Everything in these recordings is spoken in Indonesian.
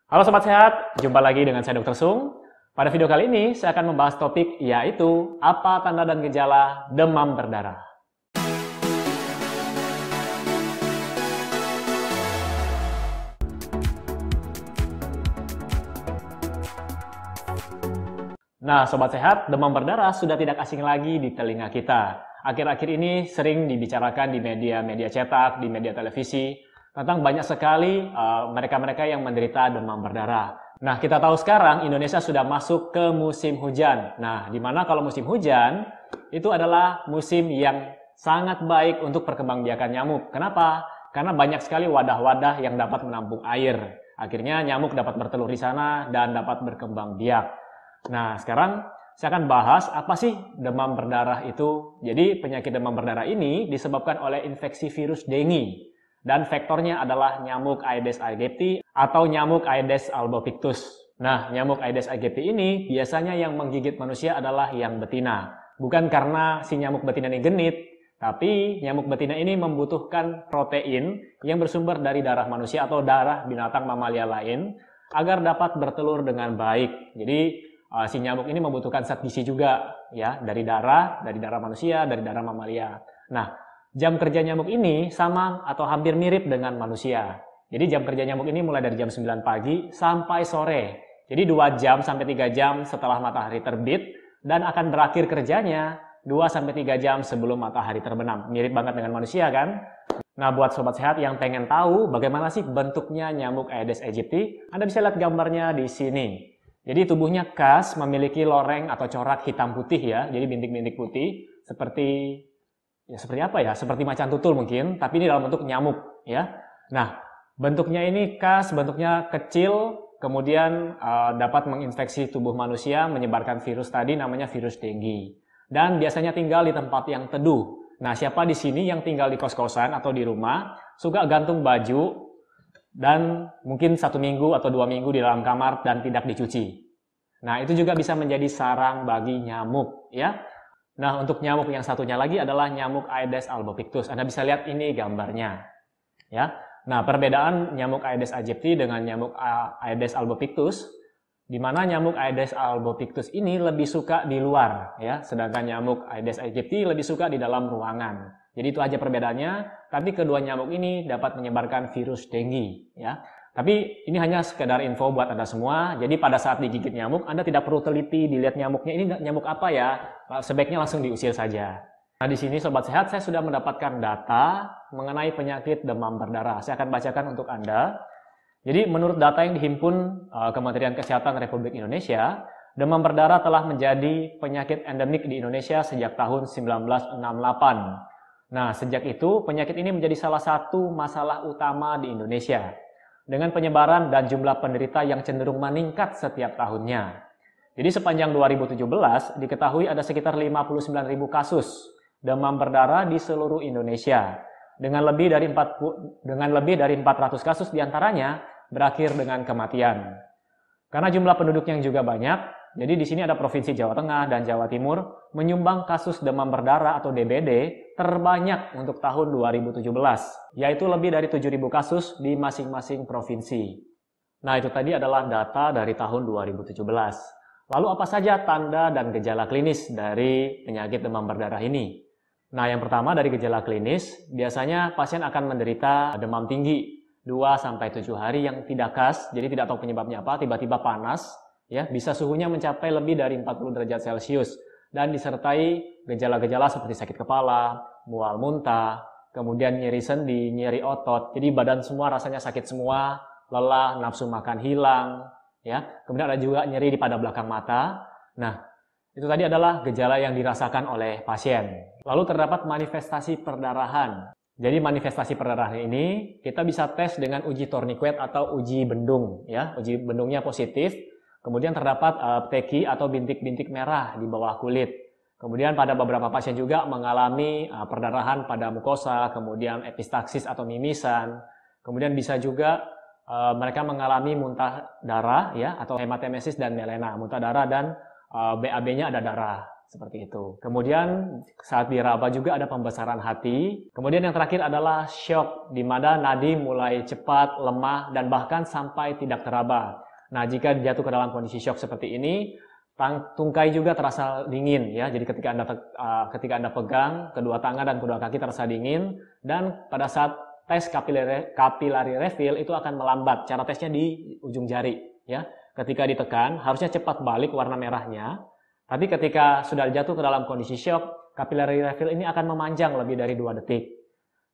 Halo Sobat Sehat, jumpa lagi dengan saya Dr. Sung. Pada video kali ini, saya akan membahas topik yaitu apa tanda dan gejala demam berdarah. Nah, Sobat Sehat, demam berdarah sudah tidak asing lagi di telinga kita. Akhir-akhir ini sering dibicarakan di media-media cetak, di media televisi, tentang banyak sekali mereka-mereka yang menderita demam berdarah. Nah, kita tahu sekarang Indonesia sudah masuk ke musim hujan. Nah, di mana kalau musim hujan, itu adalah musim yang sangat baik untuk perkembangbiakan nyamuk. Kenapa? Karena banyak sekali wadah-wadah yang dapat menampung air. Akhirnya nyamuk dapat bertelur di sana dan dapat berkembang biak. Nah, sekarang saya akan bahas apa sih demam berdarah itu. Jadi, penyakit demam berdarah ini disebabkan oleh infeksi virus dengue. Dan vektornya adalah nyamuk Aedes aegypti atau nyamuk Aedes albopictus. Nah, nyamuk Aedes aegypti ini biasanya yang menggigit manusia adalah yang betina. Bukan karena si nyamuk betina ini genit, tapi nyamuk betina ini membutuhkan protein yang bersumber dari darah manusia atau darah binatang mamalia lain agar dapat bertelur dengan baik. Jadi, si nyamuk ini membutuhkan zat gizi juga ya dari darah manusia, dari darah mamalia. Nah, jam kerja nyamuk ini sama atau hampir mirip dengan manusia. Jadi jam kerja nyamuk ini mulai dari jam 9 pagi sampai sore. Jadi 2 jam sampai 3 jam setelah matahari terbit dan akan berakhir kerjanya 2 sampai 3 jam sebelum matahari terbenam. Mirip banget dengan manusia kan? Nah, buat sobat sehat yang pengen tahu bagaimana sih bentuknya nyamuk Aedes aegypti, Anda bisa lihat gambarnya di sini. Jadi tubuhnya khas memiliki loreng atau corak hitam putih ya, jadi bintik-bintik putih seperti apa ya? Seperti macan tutul mungkin, tapi ini dalam bentuk nyamuk ya. Nah, bentuknya ini khas, bentuknya kecil, kemudian dapat menginfeksi tubuh manusia, menyebarkan virus tadi namanya virus dengue. Dan biasanya tinggal di tempat yang teduh. Nah, siapa di sini yang tinggal di kos-kosan atau di rumah suka gantung baju dan mungkin 1 minggu atau 2 minggu di dalam kamar dan tidak dicuci. Nah, itu juga bisa menjadi sarang bagi nyamuk ya. Nah, untuk nyamuk yang satunya lagi adalah nyamuk Aedes albopictus. Anda bisa lihat ini gambarnya ya. Nah, perbedaan nyamuk Aedes aegypti dengan nyamuk Aedes albopictus, di mana nyamuk Aedes albopictus ini lebih suka di luar ya, sedangkan nyamuk Aedes aegypti lebih suka di dalam ruangan. Jadi itu aja perbedaannya, tapi kedua nyamuk ini dapat menyebarkan virus dengue ya. Tapi ini hanya sekedar info buat Anda semua. Jadi pada saat digigit nyamuk, Anda tidak perlu teliti dilihat nyamuknya ini nyamuk apa ya. Sebaiknya langsung diusir saja. Nah, di sini sobat sehat saya sudah mendapatkan data mengenai penyakit demam berdarah. Saya akan bacakan untuk Anda. Jadi menurut data yang dihimpun Kementerian Kesehatan Republik Indonesia, demam berdarah telah menjadi penyakit endemik di Indonesia sejak tahun 1968. Nah, sejak itu penyakit ini menjadi salah satu masalah utama di Indonesia dengan penyebaran dan jumlah penderita yang cenderung meningkat setiap tahunnya. Jadi sepanjang 2017 diketahui ada sekitar 59.000 kasus demam berdarah di seluruh Indonesia dengan lebih dari 400 kasus diantaranya berakhir dengan kematian. Karena jumlah penduduk yang juga banyak, jadi di sini ada Provinsi Jawa Tengah dan Jawa Timur menyumbang kasus demam berdarah atau DBD terbanyak untuk tahun 2017, yaitu lebih dari 7.000 kasus di masing-masing provinsi. Nah, itu tadi adalah data dari tahun 2017. Lalu apa saja tanda dan gejala klinis dari penyakit demam berdarah ini? Nah, yang pertama dari gejala klinis, biasanya pasien akan menderita demam tinggi 2-7 hari yang tidak khas, jadi tidak tahu penyebabnya apa, tiba-tiba panas, ya, bisa suhunya mencapai lebih dari 40 derajat Celcius dan disertai gejala-gejala seperti sakit kepala, mual muntah, kemudian nyeri sendi, nyeri otot, jadi badan semua rasanya sakit semua, lelah, nafsu makan hilang, ya. Kemudian ada juga nyeri di pada belakang mata. Nah, itu tadi adalah gejala yang dirasakan oleh pasien. Lalu terdapat manifestasi perdarahan. Jadi manifestasi perdarahan ini kita bisa tes dengan uji tourniquet atau uji bendung, ya. Uji bendungnya positif. Kemudian terdapat teki atau bintik-bintik merah di bawah kulit. Kemudian pada beberapa pasien juga mengalami perdarahan pada mukosa, kemudian epistaksis atau mimisan. Kemudian bisa juga mereka mengalami muntah darah ya atau hematemesis dan melena, muntah darah dan BAB-nya ada darah. seperti itu. Kemudian saat diraba juga ada pembesaran hati. Kemudian yang terakhir adalah shock, di mana nadi mulai cepat, lemah, dan bahkan sampai tidak teraba. Nah, jika jatuh ke dalam kondisi shock seperti ini, tungkai juga terasa dingin ya. Jadi ketika Anda pegang kedua tangan dan kedua kaki terasa dingin, dan pada saat tes capillary refill itu akan melambat. Cara tesnya di ujung jari ya. Ketika ditekan harusnya cepat balik warna merahnya. Tapi ketika sudah jatuh ke dalam kondisi shock, capillary refill ini akan memanjang lebih dari 2 detik.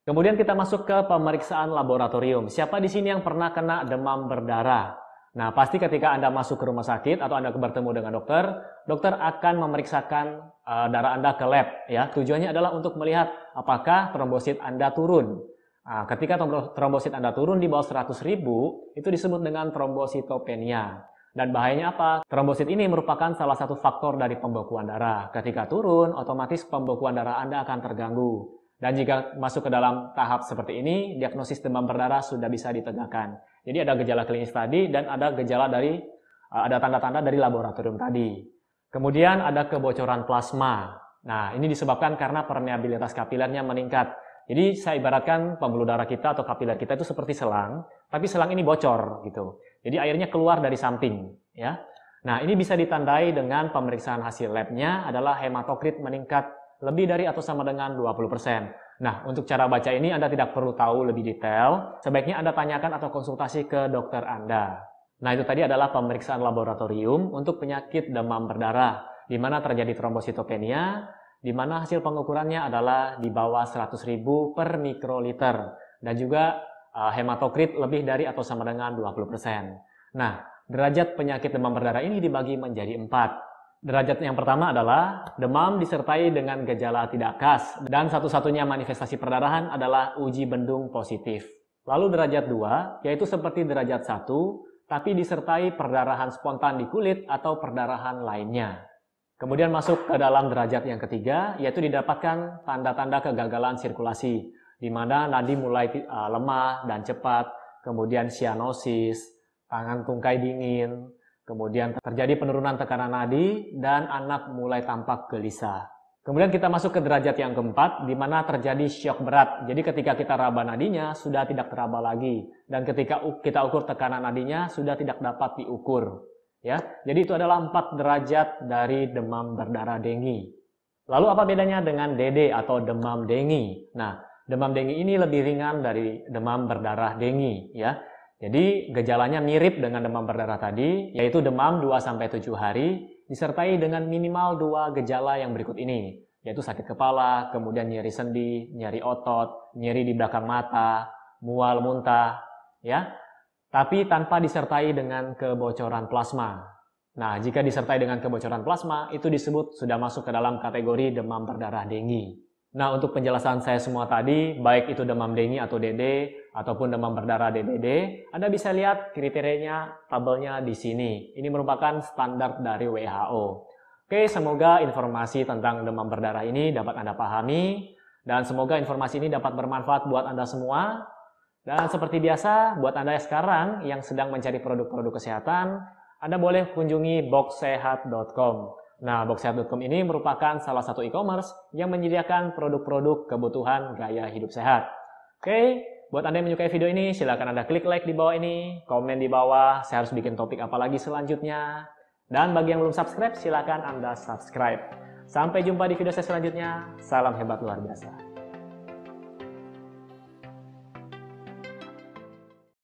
Kemudian kita masuk ke pemeriksaan laboratorium. Siapa di sini yang pernah kena demam berdarah? Nah, pasti ketika Anda masuk ke rumah sakit atau Anda bertemu dengan dokter, dokter akan memeriksakan darah Anda ke lab ya. Tujuannya adalah untuk melihat apakah trombosit Anda turun. Nah, ketika trombosit Anda turun di bawah 100.000, itu disebut dengan trombositopenia. Dan bahayanya apa? Trombosit ini merupakan salah satu faktor dari pembekuan darah. Ketika turun, otomatis pembekuan darah Anda akan terganggu. Dan jika masuk ke dalam tahap seperti ini, diagnosis demam berdarah sudah bisa ditegakkan. Jadi ada gejala klinis tadi dan ada ada tanda-tanda dari laboratorium tadi. Kemudian ada kebocoran plasma. Nah, ini disebabkan karena permeabilitas kapilernya meningkat. Jadi saya ibaratkan pembuluh darah kita atau kapiler kita itu seperti selang, tapi selang ini bocor gitu. Jadi airnya keluar dari samping ya. Nah, ini bisa ditandai dengan pemeriksaan hasil labnya adalah hematokrit meningkat lebih dari atau sama dengan 20%. Nah, untuk cara baca ini Anda tidak perlu tahu lebih detail, sebaiknya Anda tanyakan atau konsultasi ke dokter Anda. Nah, itu tadi adalah pemeriksaan laboratorium untuk penyakit demam berdarah, di mana terjadi trombositopenia, di mana hasil pengukurannya adalah di bawah 100.000 per mikroliter, dan juga hematokrit lebih dari atau sama dengan 20%. Nah, derajat penyakit demam berdarah ini dibagi menjadi 4. Derajat yang pertama adalah demam disertai dengan gejala tidak khas, dan satu-satunya manifestasi perdarahan adalah uji bendung positif. Lalu derajat 2, yaitu seperti derajat 1, tapi disertai perdarahan spontan di kulit atau perdarahan lainnya. Kemudian masuk ke dalam derajat yang ketiga, yaitu didapatkan tanda-tanda kegagalan sirkulasi, di mana nadi mulai lemah dan cepat, kemudian cyanosis, tangan tungkai dingin, kemudian terjadi penurunan tekanan nadi, dan anak mulai tampak gelisah. Kemudian kita masuk ke derajat yang keempat, di mana terjadi syok berat. Jadi ketika kita raba nadinya, sudah tidak teraba lagi. Dan ketika kita ukur tekanan nadinya, sudah tidak dapat diukur. Ya, jadi itu adalah 4 derajat dari demam berdarah dengue. Lalu apa bedanya dengan DD atau demam dengue? Nah, demam dengue ini lebih ringan dari demam berdarah dengue ya. Jadi gejalanya mirip dengan demam berdarah tadi, yaitu demam 2-7 hari disertai dengan minimal 2 gejala yang berikut ini, yaitu sakit kepala, kemudian nyeri sendi, nyeri otot, nyeri di belakang mata, mual muntah ya. Tapi tanpa disertai dengan kebocoran plasma. Nah, jika disertai dengan kebocoran plasma, itu disebut sudah masuk ke dalam kategori demam berdarah dengue. Nah, untuk penjelasan saya semua tadi, baik itu demam dengue atau DD, ataupun demam berdarah DBD, Anda bisa lihat kriterianya, tabelnya di sini. Ini merupakan standar dari WHO. Oke, semoga informasi tentang demam berdarah ini dapat Anda pahami, dan semoga informasi ini dapat bermanfaat buat Anda semua. Dan seperti biasa, buat Anda sekarang yang sedang mencari produk-produk kesehatan, Anda boleh kunjungi boxsehat.com. Nah, boxsehat.com ini merupakan salah satu e-commerce yang menyediakan produk-produk kebutuhan gaya hidup sehat. Oke, buat Anda yang menyukai video ini, silakan Anda klik like di bawah ini, komen di bawah, saya harus bikin topik apa lagi selanjutnya. Dan bagi yang belum subscribe, silakan Anda subscribe. Sampai jumpa di video saya selanjutnya. Salam hebat luar biasa.